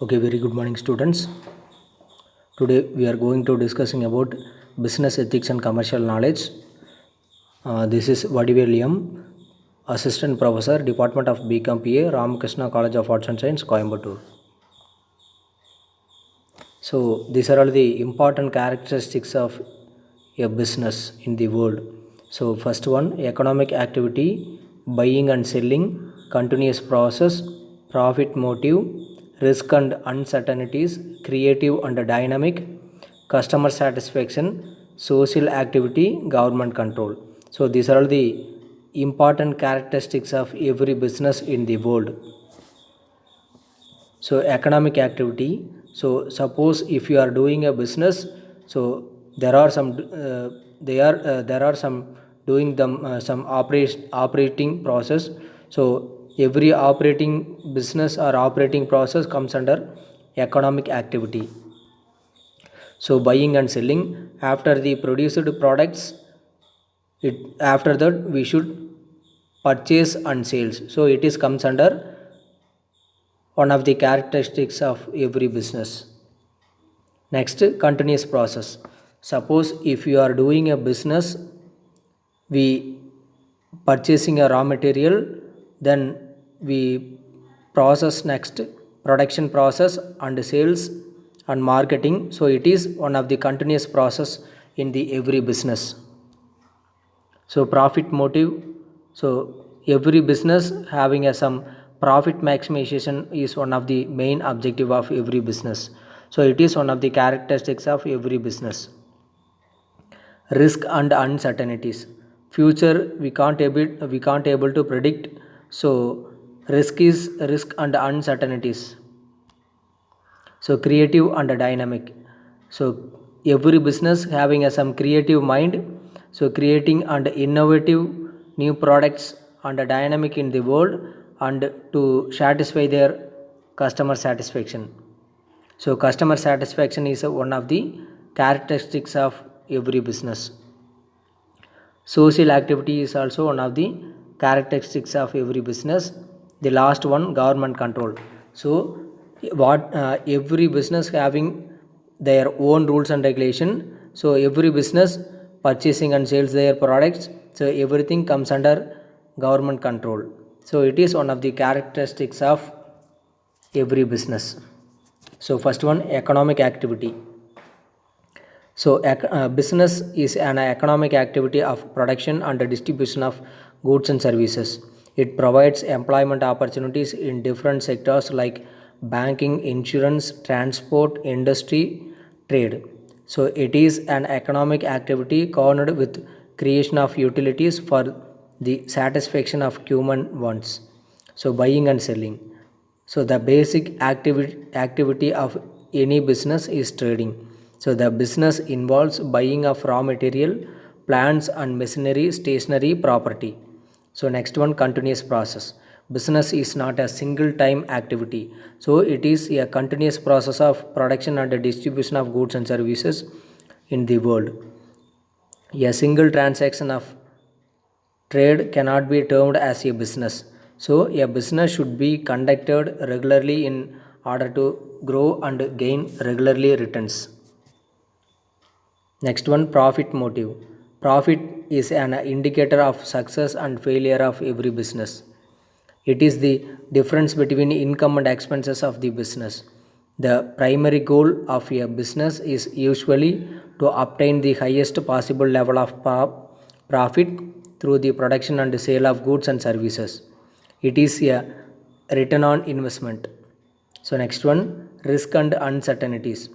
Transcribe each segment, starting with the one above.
Okay, very good morning, students. Today we are going to discussing about business ethics and commercial knowledge. This is Vadivelliam, Assistant Professor, Department of BCom PA, Ramakrishna College of Arts and Science, Coimbatore. So these are all the important characteristics of a business in the world. So first one, economic activity, buying and selling, continuous process, profit motive, risk and uncertainties, creative and dynamic, customer satisfaction, social activity, government control. So these are all the important characteristics of every business in the world. So economic activity, so suppose if you are doing a business, so there are some there are some doing them some operating process. So every operating business or operating process comes under economic activity. So buying and selling, after the produced products, it after that we should purchase and sales, so it is comes under one of the characteristics of every business. Next, continuous process. Suppose if you are doing a business, we purchasing a raw material, then we process next production process and sales and marketing. So it is one of the continuous process in the every business. So profit motive, so every business having a some profit maximization is one of the main objective of every business. So it is one of the characteristics of every business. Risk and uncertainties, future we can't able to predict. So risk and uncertainties. So creative and dynamic, so every business having a some creative mind, so creating and innovative new products and dynamic in the world and to satisfy their customer satisfaction. So customer satisfaction is one of the characteristics of every business. Social activity is also one of the characteristics of every business. The last one, government control. So what every business having their own rules and regulation. So every business purchasing and sales their products, so everything comes under government control. So it is one of the characteristics of every business. So first one, economic activity. So business is an economic activity of production and distribution of goods and services. It provides employment opportunities in different sectors like banking, insurance, transport, industry, trade. So it is an economic activity concerned with creation of utilities for the satisfaction of human wants. So buying and selling. So the basic activity of any business is trading. So the business involves buying of raw material, plants and machinery, stationery, property. So next one, continuous process. Business is not a single time activity. So it is a continuous process of production and distribution of goods and services in the world. A single transaction of trade cannot be termed as a business. So a business should be conducted regularly in order to grow and gain regularly returns. Next one, profit motive. Profit is an indicator of success and failure of every business. It is the difference between income and expenses of the business. The primary goal of a business is usually to obtain the highest possible level of profit through the production and sale of goods and services. It is a return on investment. So next one, risk and uncertainties.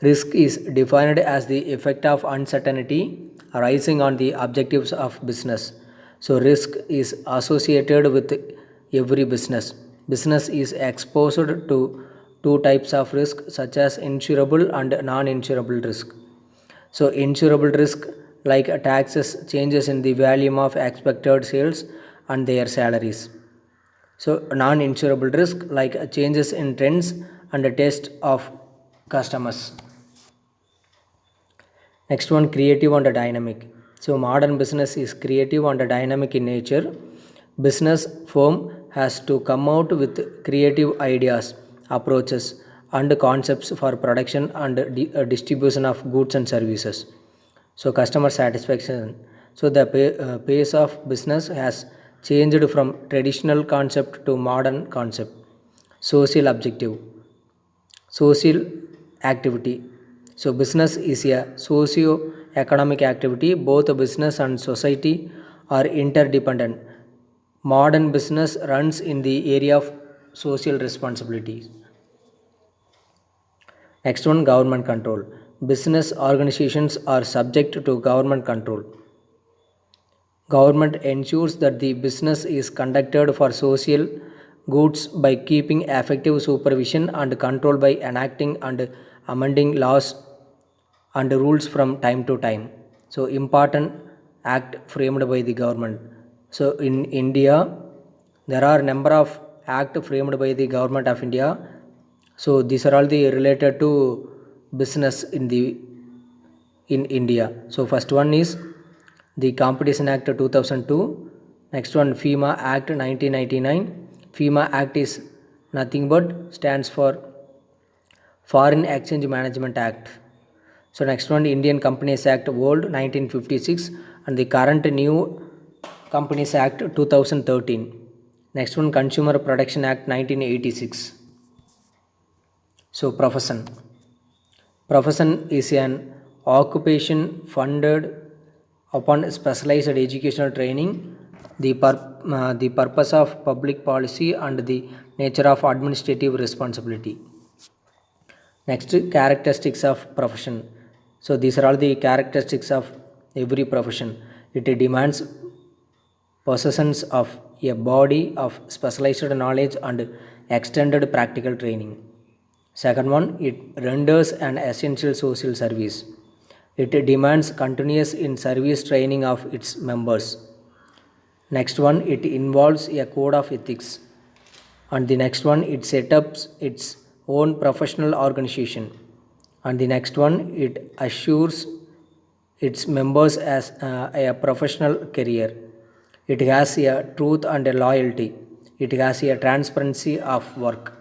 Risk is defined as the effect of uncertainty arising on the objectives of business. So risk is associated with every business. Business is exposed to two types of risk such as insurable and non-insurable risk. So insurable risk like taxes, changes in the value of expected sales and their salaries. So non-insurable risk like changes in trends and the taste of customers. Next one, creative and dynamic. So modern business is creative and dynamic in nature. Business firm has to come out with creative ideas approaches and concepts for production and distribution of goods and services. So customer satisfaction. So the pace of business has changed from traditional concept to modern concept. Social objective, social activity. So business is a socio-economic activity. Both business and society are interdependent. Modern business runs in the area of social responsibility. Next one, government control. Business organizations are subject to government control. Government ensures that the business is conducted for social goods by keeping effective supervision and control by enacting and amending laws and rules from time to time. So important act framed by the government. So in India, there are number of act framed by the government of India. So these are all the related to business in India. So first one is the Competition Act 2002. Next one, FEMA Act 1999. FEMA Act is nothing but stands for Foreign Exchange Management Act. So next one, Indian Companies Act Old 1956 and the current new Companies Act 2013. Next one, Consumer Protection Act 1986. So profession. Profession is an occupation funded upon specialized educational training, the purpose of public policy and the nature of administrative responsibility. Next, characteristics of profession. So these are all the characteristics of every profession. It demands possessions of a body of specialized knowledge and extended practical training. Second one, it renders an essential social service. It demands continuous in service training of its members. Next one, it involves a code of ethics. And the next one, it sets up its own professional organization. And the next one, it assures its members as a professional career. It has a truth and a loyalty. It has a transparency of work.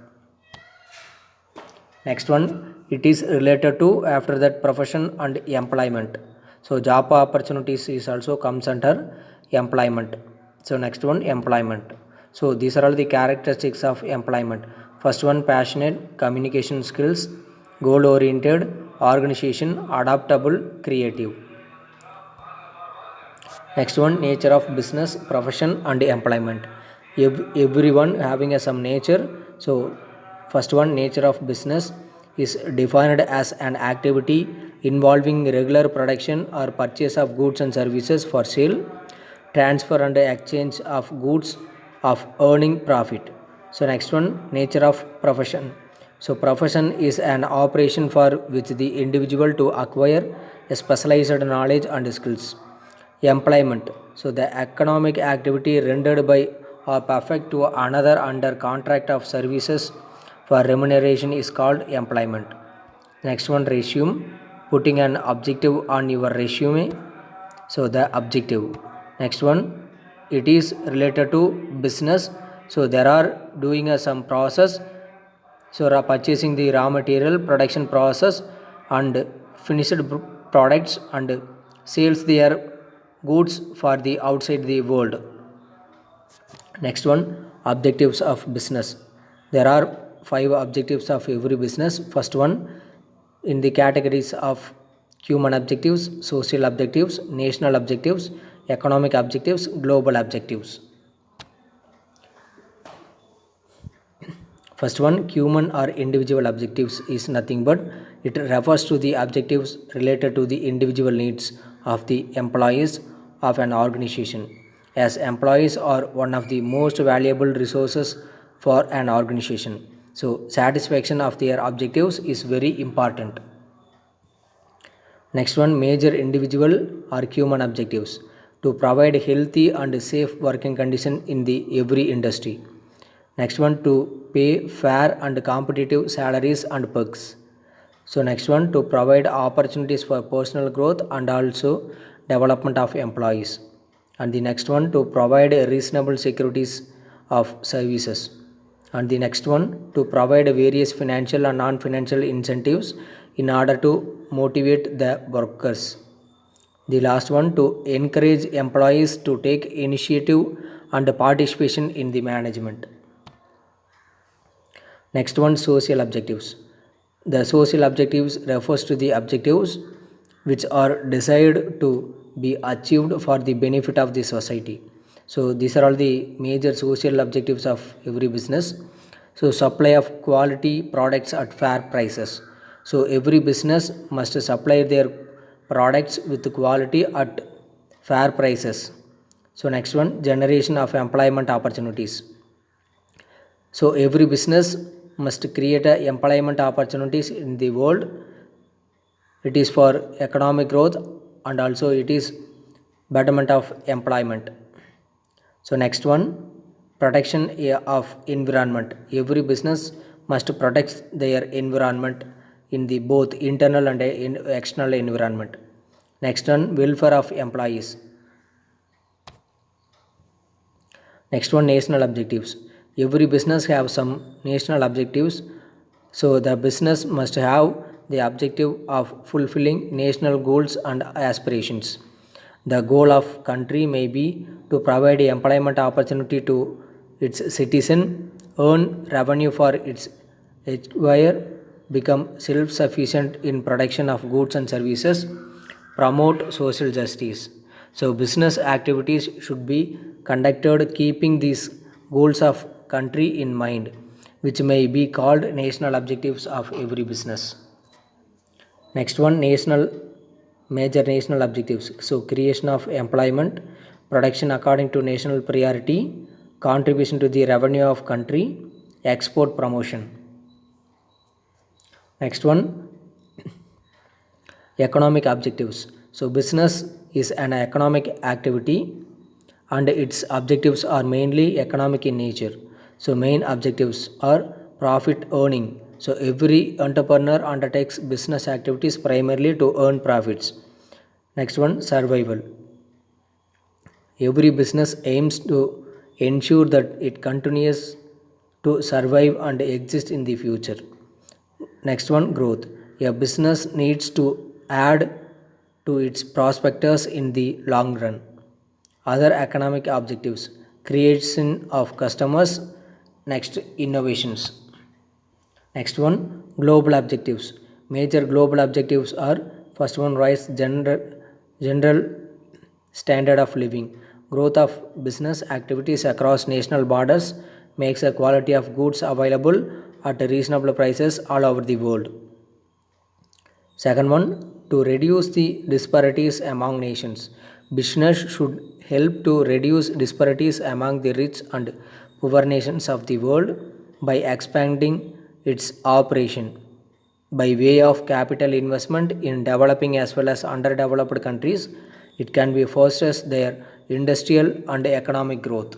Next one, it is related to after that profession and employment. So job opportunities is also comes under employment. So next one, employment. So these are all the characteristics of employment. First one, passionate, communication skills, goal oriented, organization, adaptable, creative. Next one, nature of business, profession and employment. Everyone having some nature. So first one, nature of business is defined as an activity involving regular production or purchase of goods and services for sale, transfer and exchange of goods, of earning profit. So next one, nature of profession. So profession is an operation for which the individual to acquire a specialized knowledge and skills. Employment. So the economic activity rendered by or perfect to another under contract of services for remuneration is called employment. Next one, resume. Putting an objective on your resume. So the objective. Next one, it is related to business. So there are doing some process. So purchasing the raw material, production process and finished products and sales their goods for the outside the world. Next one, objectives of business. There are 5 objectives of every business. First one, in the categories of human objectives, social objectives, national objectives, economic objectives, global objectives. First one, human or individual objectives is nothing but it refers to the objectives related to the individual needs of the employees of an organization, as employees are one of the most valuable resources for an organization. So satisfaction of their objectives is very important. Next one, major individual or human objectives to provide healthy and safe working condition in the every industry. Next one, to pay fair and competitive salaries and perks. So next one, to provide opportunities for personal growth and also development of employees. And the next one, to provide reasonable securities of services. And the next one, to provide various financial and non-financial incentives in order to motivate the workers. The last one, to encourage employees to take initiative and participation in the management. Next one, social objectives. The social objectives refers to the objectives which are decided to be achieved for the benefit of the society. So these are all the major social objectives of every business. So supply of quality products at fair prices. So every business must supply their products with quality at fair prices. So next one, generation of employment opportunities. So every business must create a employment opportunities in the world. It is for economic growth and also it is betterment of employment. So next one, protection of environment. Every business must protect their environment in the both internal and external environment. Next one, welfare of employees. Next one, national objectives. Every business have some national objectives. So the business must have the objective of fulfilling national goals and aspirations. The goal of country may be to provide employment opportunity to its citizen, earn revenue for its acquire, become self-sufficient in production of goods and services, promote social justice. So business activities should be conducted keeping these goals of country in mind, which may be called national objectives of every business. Next one, major national objectives. So creation of employment, production according to national priority, contribution to the revenue of country, export promotion. Next one, economic objectives. So business is an economic activity and its objectives are mainly economic in nature. So main objectives are profit earning. So every entrepreneur undertakes business activities primarily to earn profits. Next one, survival. Every business aims to ensure that it continues to survive and exist in the future. Next one, growth. A business needs to add to its prospectors in the long run. Other economic objectives, creation of customers. Next, innovations. Next one, global objectives. Major global objectives are first one, rise general standard of living. Growth of business activities across national borders makes a quality of goods available at reasonable prices all over the world. Second one, to reduce the disparities among nations. Business should help to reduce disparities among the rich and poor nations of the world by expanding its operation by way of capital investment in developing as well as underdeveloped countries. It can be fosters their industrial and economic growth.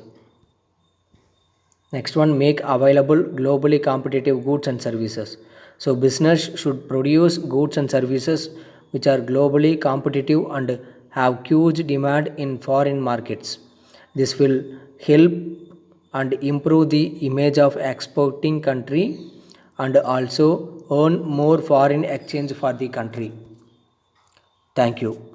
Next one, make available globally competitive goods and services. So business should produce goods and services which are globally competitive and have huge demand in foreign markets. This will help and improve the image of exporting country and also earn more foreign exchange for the country. Thank you.